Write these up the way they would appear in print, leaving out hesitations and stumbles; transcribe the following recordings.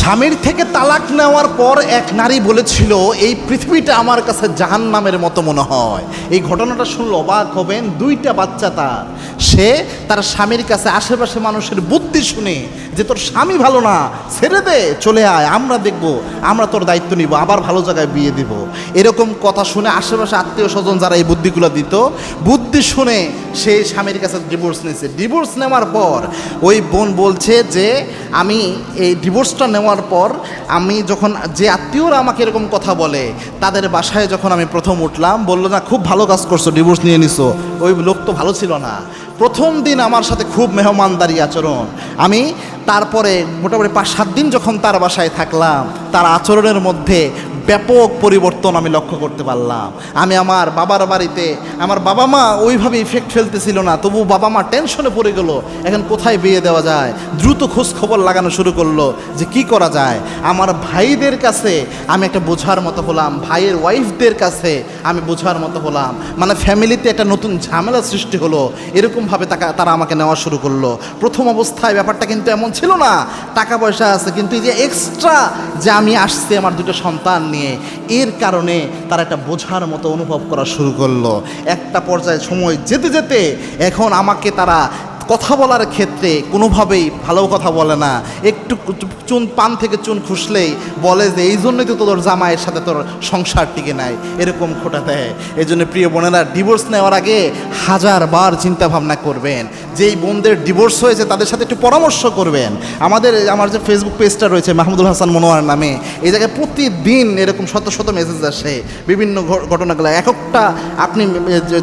স্বামীর থেকে তালাক নেওয়ার পর এক নারী বলেছিল, এই পৃথিবীটা আমার কাছে জাহান্নামের মতো মনে হয়। এই ঘটনাটা শুনলে অবাক হবেন। দুইটা বাচ্চা সে তার স্বামীর কাছে আশেপাশে মানুষের বুদ্ধি শুনে যে তোর স্বামী ভালো না, ছেড়ে দে, চলে আয়, আমরা দেখব, আমরা তোর দায়িত্ব নিব, আবার ভালো জায়গায় বিয়ে দিব, এরকম কথা শুনে আশেপাশে আত্মীয় স্বজন যারা এই বুদ্ধিগুলো দিত, বুদ্ধি শুনে সে স্বামীর কাছে ডিভোর্স নিয়েছে। ডিভোর্স নেওয়ার পর ওই বোন বলছে যে আমি এই ডিভোর্সটা নেওয়ার পর আমি যখন যে আত্মীয়রা আমাকে এরকম কথা বলে তাদের বাসায় যখন আমি প্রথম উঠলাম, বললো না খুব ভালো কাজ করছো, ডিভোর্স নিয়ে নিছো, ওই লোক তো ভালো ছিল না। প্রথম দিন আমার সাথে খুব মেহমানদারি আচরণ। আমি তারপরে মোটামুটি 5-7 দিন যখন তার বাসায় থাকলাম, তার আচরণের মধ্যে ব্যাপক পরিবর্তন আমি লক্ষ্য করতে পারলাম। আমি আমার বাবার বাড়িতে, আমার বাবা মা ওইভাবে ইফেক্ট ফেলতেছিল না, তবু বাবা মা টেনশনে পড়ে গেল, এখন কোথায় বিয়ে দেওয়া যায়, দ্রুত খোঁজ খবর লাগানো শুরু করলো যে কি করা যায়। আমার ভাইদের কাছে আমি একটা বোঝার মতো হলাম, ভাইয়ের ওয়াইফদের কাছে আমি বোঝার মতো হলাম, মানে ফ্যামিলিতে একটা নতুন ঝামেলা সৃষ্টি হলো। এরকমভাবে তারা আমাকে নেওয়া শুরু করলো। প্রথম অবস্থায় ব্যাপারটা কিন্তু এমন ছিল না, টাকা পয়সা আছে, কিন্তু এই যে এক্সট্রা যে আমি আসছি আমার দুটো সন্তান নিয়ে, এর কারণে তারা একটা বোঝার মতো অনুভব করা শুরু করলো। একটা পর্যায়ে সময় যেতে যেতে এখন আমাকে তারা কথা বলার ক্ষেত্রে কোনোভাবেই ভালো কথা বলে না, একটু চুন পান থেকে চুন খুসলেই বলে যে এই জন্যই তো তোর জামাইয়ের সাথে তোর সংসার টিকে নাই, এরকম খোটা দেয়। এই জন্য প্রিয় বোনেরা, ডিভোর্স নেওয়ার আগে 1000 বার চিন্তা ভাবনা করবেন। যেই বোনদের ডিভোর্স হয়েছে তাদের সাথে একটু পরামর্শ করবেন। আমার যে ফেসবুক পেজটা রয়েছে মাহমুদুল হাসান মনোয়ার নামে, এই জায়গায় প্রতিদিন এরকম শত শত মেসেজ আসে বিভিন্ন ঘটনাগুলো। একটা আপনি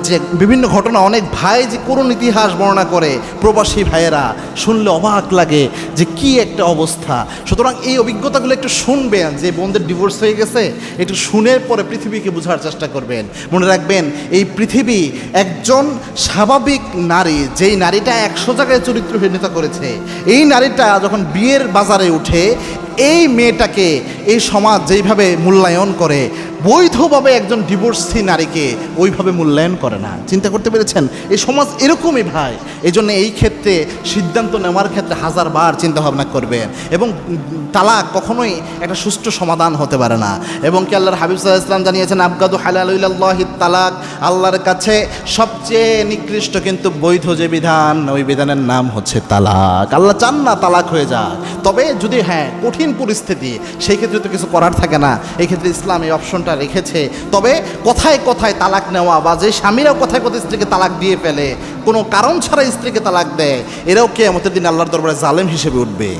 যে বিভিন্ন ঘটনা, অনেক ভাই যে করুণ ইতিহাস বর্ণনা করে, প্রবাসী ভাইয়েরা শুনলে অবাক লাগে যে কি একটা অবস্থা। সুতরাং এই অভিজ্ঞতাগুলো একটু শুনবেন, যে বোনদের ডিভোর্স হয়ে গেছে একটু শুনের পরে পৃথিবীকে বোঝার চেষ্টা করবেন। মনে রাখবেন, এই পৃথিবী একজন স্বাভাবিক নারী, যেই নারীটা 100 জায়গায় চরিত্রহীনতা করেছে, এই নারীটা যখন বিয়ের বাজারে উঠে, এই মেয়েটাকে এই সমাজ যেইভাবে মূল্যায়ন করে, বৈধভাবে একজন ডিভোর্সি নারীকে ওইভাবে মূল্যায়ন করে না। চিন্তা করতে পেরেছেন? এই সমাজ এরকমই ভাই। এই জন্য এই ক্ষেত্রে সিদ্ধান্ত নেওয়ার ক্ষেত্রে 1000 বার চিন্তা ভাবনা করবেন। এবং তালাক কখনোই একটা সুষ্ঠু সমাধান হতে পারে না। এবং কি আল্লাহর হাবিব সাল্লাল্লাহু আলাইহি ওয়াসাল্লাম জানিয়েছেন, আবগাদু হালালুল্লাহি তালাক, আল্লাহর কাছে সবচেয়ে নিকৃষ্ট কিন্তু বৈধ যে বিধান, ওই বিধানের নাম হচ্ছে তালাক। আল্লাহ চান না তালাক হয়ে যাক, তবে যদি কঠিন পরিস্থিতি, সেই ক্ষেত্রে তো কিছু করার থাকে না। এই ক্ষেত্রে ইসলাম এই অপশনটা রেখেছে। তবে কথায় কথায় তালাক নেওয়া, বা যে স্বামীরাও কথায় কথায় স্ত্রীকে তালাক দিয়ে ফেলে, কোনো কারণ ছাড়া স্ত্রীকে তালাক দেয়, এরাও কিয়ামতের দিন আল্লাহর দরবারে জালেম হিসেবে উঠবে।